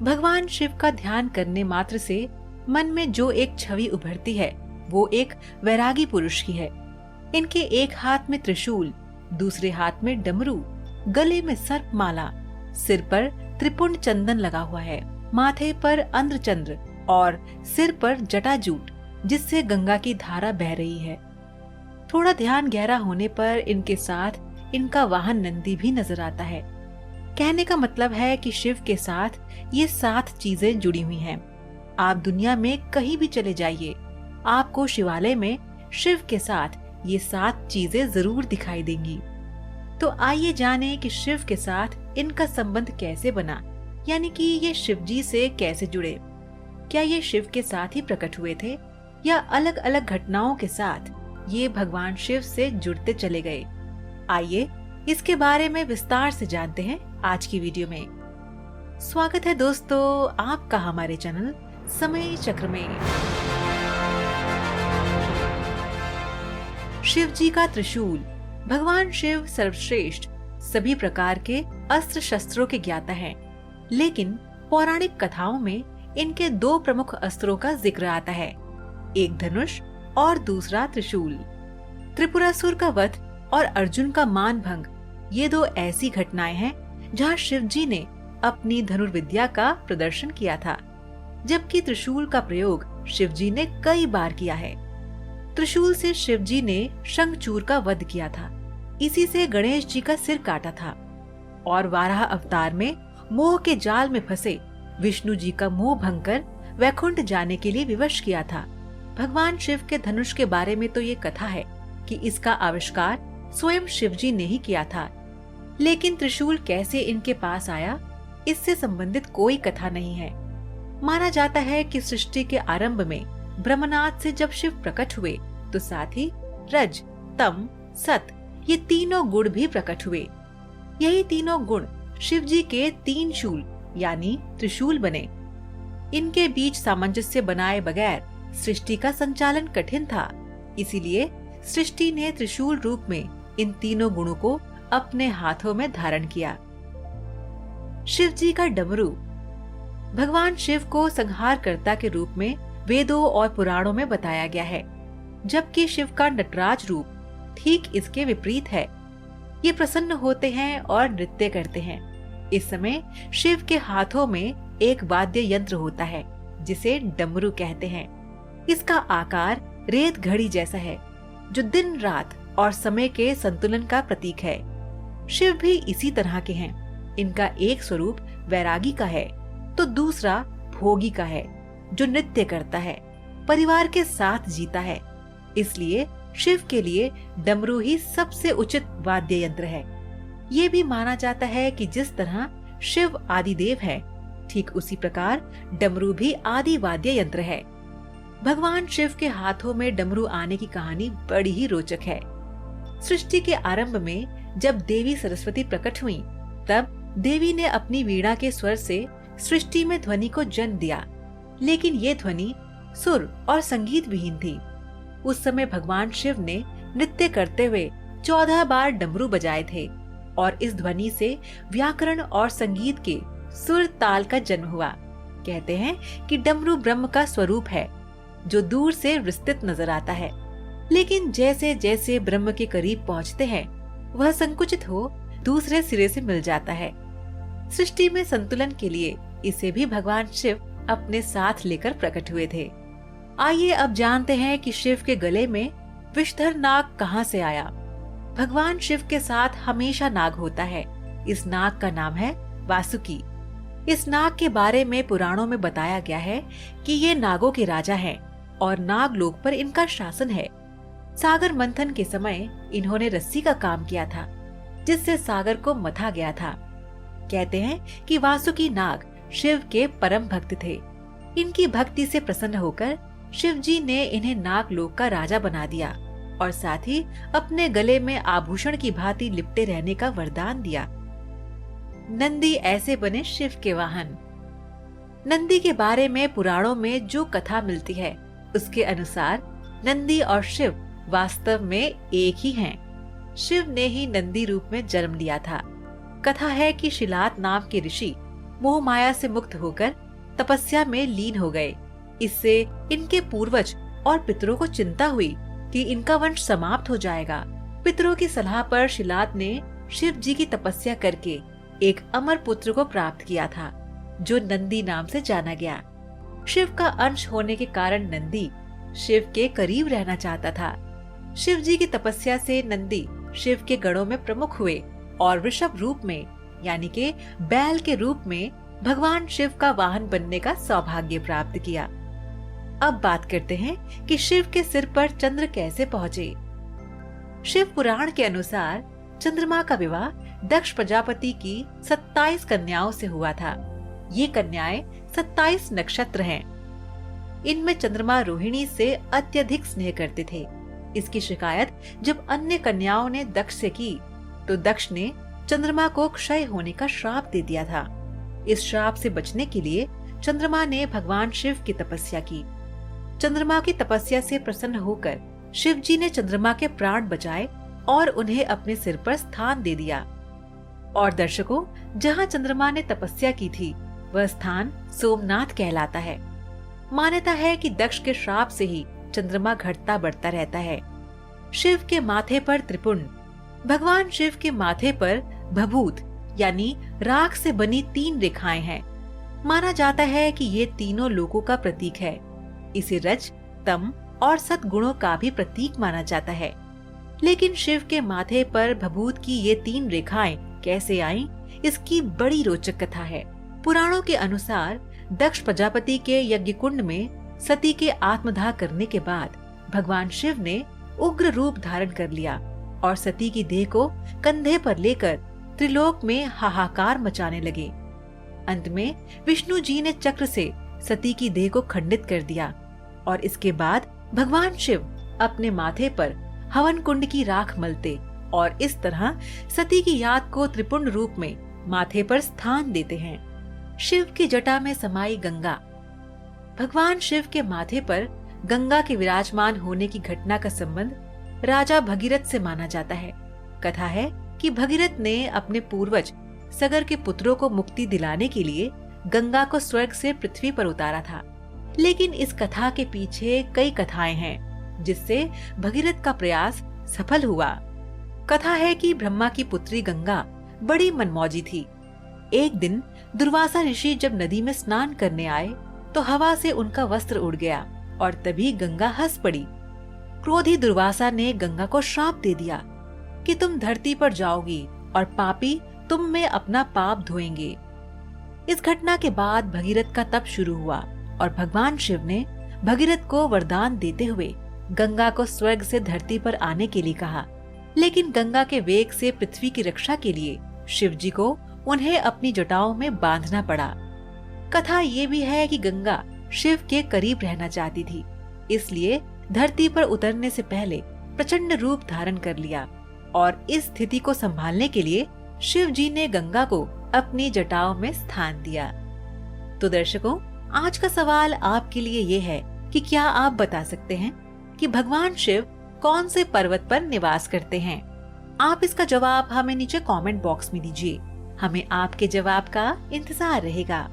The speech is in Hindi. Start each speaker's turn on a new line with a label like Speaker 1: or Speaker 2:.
Speaker 1: भगवान शिव का ध्यान करने मात्र से मन में जो एक छवि उभरती है वो एक वैरागी पुरुष की है। इनके एक हाथ में त्रिशूल, दूसरे हाथ में डमरू, गले में सर्प माला, सिर पर त्रिपुंड चंदन लगा हुआ है, माथे पर अंध्रचंद्र और सिर पर जटाजूट जिससे गंगा की धारा बह रही है। थोड़ा ध्यान गहरा होने पर इनके साथ इनका वाहन नंदी भी नजर आता है। कहने का मतलब है कि शिव के साथ ये 7 चीजें जुड़ी हुई हैं। आप दुनिया में कहीं भी चले जाइए, आपको शिवालय में शिव के साथ ये 7 चीजें जरूर दिखाई देंगी। तो आइए जाने कि शिव के साथ इनका संबंध कैसे बना, यानी कि ये शिव जी से कैसे जुड़े। क्या ये शिव के साथ ही प्रकट हुए थे या अलग अलग घटनाओं के साथ ये भगवान शिव से जुड़ते चले गए? आइए इसके बारे में विस्तार से जानते हैं आज की वीडियो में। स्वागत है दोस्तों आपका हमारे चैनल समय चक्र में। शिव जी का त्रिशूल। भगवान शिव सर्वश्रेष्ठ सभी प्रकार के अस्त्र शस्त्रों के ज्ञाता हैं, लेकिन पौराणिक कथाओं में इनके 2 प्रमुख अस्त्रों का जिक्र आता है, एक धनुष और दूसरा त्रिशूल। त्रिपुरासुर का वध और अर्जुन का मान भंग, ये 2 ऐसी घटनाएं हैं जहां शिव जी ने अपनी धनुर्विद्या का प्रदर्शन किया था, जबकि त्रिशूल का प्रयोग शिव जी ने कई बार किया है। त्रिशूल से शिव जी ने शंखचूर का वध किया था, इसी से गणेश जी का सिर काटा था, और वाराह अवतार में मोह के जाल में फंसे विष्णु जी का मोह भंग कर वैकुंठ जाने के लिए विवश किया था। भगवान शिव के धनुष के बारे में तो ये कथा है कि इसका आविष्कार स्वयं शिव जी ने ही किया था, लेकिन त्रिशूल कैसे इनके पास आया, इससे संबंधित कोई कथा नहीं है। माना जाता है कि सृष्टि के आरंभ में ब्रह्मनाथ से जब शिव प्रकट हुए तो साथ ही रज, तम, सत ये तीनों गुण भी प्रकट हुए। यही तीनों गुण शिव जी के 3 शूल यानी त्रिशूल बने। इनके बीच सामंजस्य बनाए बगैर सृष्टि का संचालन कठिन था, इसीलिए सृष्टि ने त्रिशूल रूप में इन तीनों गुणों को अपने हाथों में धारण किया। शिव जी का डमरू। भगवान शिव को संहारकर्ता के रूप में वेदों और पुराणों में बताया गया है, जबकि शिव का नटराज रूप ठीक इसके विपरीत है। ये प्रसन्न होते हैं और नृत्य करते हैं। इस समय शिव के हाथों में एक वाद्य यंत्र होता है जिसे डमरू कहते हैं। इसका आकार रेत घड़ी जैसा है, जो दिन रात और समय के संतुलन का प्रतीक है। शिव भी इसी तरह के हैं। इनका एक स्वरूप वैरागी का है तो दूसरा भोगी का है, जो नृत्य करता है, परिवार के साथ जीता है। इसलिए शिव के लिए डमरू ही सबसे उचित वाद्य यंत्र है। ये भी माना जाता है कि जिस तरह शिव आदिदेव है, ठीक उसी प्रकार डमरू भी आदि वाद्य यंत्र है। भगवान शिव के हाथों में डमरू आने की कहानी बड़ी ही रोचक है। सृष्टि के आरंभ में जब देवी सरस्वती प्रकट हुई, तब देवी ने अपनी वीणा के स्वर से सृष्टि में ध्वनि को जन्म दिया, लेकिन ये ध्वनि सुर और संगीत विहीन थी। उस समय भगवान शिव ने नृत्य करते हुए 14 बार डमरू बजाए थे, और इस ध्वनि से व्याकरण और संगीत के सुर ताल का जन्म हुआ। कहते हैं कि डमरू ब्रह्म का स्वरूप है, जो दूर से विस्तृत नजर आता है, लेकिन जैसे जैसे ब्रह्म के करीब पहुंचते हैं, वह संकुचित हो दूसरे सिरे से मिल जाता है। सृष्टि में संतुलन के लिए इसे भी भगवान शिव अपने साथ लेकर प्रकट हुए थे। आइए अब जानते हैं कि शिव के गले में विषधर नाग कहां से आया। भगवान शिव के साथ हमेशा नाग होता है। इस नाग का नाम है वासुकी। इस नाग के बारे में पुराणों में बताया गया है कि ये नागों के राजा हैं और नागलोक पर इनका शासन है। सागर मंथन के समय इन्होंने रस्सी का काम किया था, जिससे सागर को मथा गया था। कहते हैं कि वासुकी नाग शिव के परम भक्त थे। इनकी भक्ति से प्रसन्न होकर शिव जी ने इन्हें नागलोक का राजा बना दिया और साथ ही अपने गले में आभूषण की भांति लिपटे रहने का वरदान दिया। नंदी ऐसे बने शिव के वाहन। नंदी के बारे में पुराणों में जो कथा मिलती है, उसके अनुसार नंदी और शिव वास्तव में एक ही हैं। शिव ने ही नंदी रूप में जन्म लिया था। कथा है कि शिलात नाम के ऋषि मोह माया से मुक्त होकर तपस्या में लीन हो गए। इससे इनके पूर्वज और पितरों को चिंता हुई कि इनका वंश समाप्त हो जाएगा। पितरों की सलाह पर शिलाद ने शिव जी की तपस्या करके एक अमर पुत्र को प्राप्त किया था, जो नंदी नाम से जाना गया। शिव का अंश होने के कारण नंदी शिव के करीब रहना चाहता था। शिव जी की तपस्या से नंदी शिव के गणों में प्रमुख हुए और वृषभ रूप में यानी के बैल के रूप में भगवान शिव का वाहन बनने का सौभाग्य प्राप्त किया। अब बात करते हैं कि शिव के सिर पर चंद्र कैसे पहुँचे। शिव पुराण के अनुसार चंद्रमा का विवाह दक्ष प्रजापति की 27 कन्याओं से हुआ था। ये कन्याएं 27 नक्षत्र हैं। इनमें चंद्रमा रोहिणी से अत्यधिक स्नेह करते थे। इसकी शिकायत जब अन्य कन्याओं ने दक्ष से की तो दक्ष ने चंद्रमा को क्षय होने का श्राप दे दिया था। इस श्राप से बचने के लिए चंद्रमा ने भगवान शिव की तपस्या की। चंद्रमा की तपस्या से प्रसन्न होकर शिव जी ने चंद्रमा के प्राण बचाए और उन्हें अपने सिर पर स्थान दे दिया। और दर्शकों, जहाँ चंद्रमा ने तपस्या की थी वह स्थान सोमनाथ कहलाता है। मान्यता है कि दक्ष के श्राप से ही चंद्रमा घटता बढ़ता रहता है। शिव के माथे पर त्रिपुंड। भगवान शिव के माथे पर भभूत यानी राख से बनी 3 रेखाएं हैं। माना जाता है कि ये तीनों लोकों का प्रतीक है। इसे रज, तम और सत गुणों का भी प्रतीक माना जाता है। लेकिन शिव के माथे पर भभूत की ये 3 रेखाएं कैसे आईं, इसकी बड़ी रोचक कथा है। पुराणों के अनुसार दक्ष प्रजापति के यज्ञ कुंड में सती के आत्मदाह करने के बाद भगवान शिव ने उग्र रूप धारण कर लिया और सती की देह को कंधे पर लेकर त्रिलोक में हाहाकार मचाने लगे। अंत में विष्णु जी ने चक्र से सती की देह को खंडित कर दिया और इसके बाद भगवान शिव अपने माथे पर हवन कुंड की राख मलते और इस तरह सती की याद को त्रिपुंड रूप में माथे पर स्थान देते हैं। शिव की जटा में समाई गंगा। भगवान शिव के माथे पर गंगा के विराजमान होने की घटना का संबंध राजा भगीरथ से माना जाता है। कथा है कि भगीरथ ने अपने पूर्वज सगर के पुत्रों को मुक्ति दिलाने के लिए गंगा को स्वर्ग से पृथ्वी पर उतारा था। लेकिन इस कथा के पीछे कई कथाएं हैं जिससे भगीरथ का प्रयास सफल हुआ। कथा है कि ब्रह्मा की पुत्री गंगा बड़ी मनमौजी थी। एक दिन दुर्वासा ऋषि जब नदी में स्नान करने आए तो हवा से उनका वस्त्र उड़ गया और तभी गंगा हंस पड़ी। क्रोधी दुर्वासा ने गंगा को श्राप दे दिया कि तुम धरती पर जाओगी और पापी तुम में अपना पाप धोएंगे। इस घटना के बाद भगीरथ का तप शुरू हुआ और भगवान शिव ने भगीरथ को वरदान देते हुए गंगा को स्वर्ग से धरती पर आने के लिए कहा। लेकिन गंगा के वेग से पृथ्वी की रक्षा के लिए शिव जी को उन्हें अपनी जटाओं में बांधना पड़ा। कथा ये भी है कि गंगा शिव के करीब रहना चाहती थी, इसलिए धरती पर उतरने से पहले प्रचंड रूप धारण कर लिया और इस स्थिति को संभालने के लिए शिव जी ने गंगा को अपनी जटाओं में स्थान दिया। तो दर्शकों, आज का सवाल आपके लिए ये है कि क्या आप बता सकते हैं कि भगवान शिव कौन से पर्वत पर निवास करते हैं? आप इसका जवाब हमें नीचे कमेंट बॉक्स में दीजिए। हमें आपके जवाब का इंतजार रहेगा।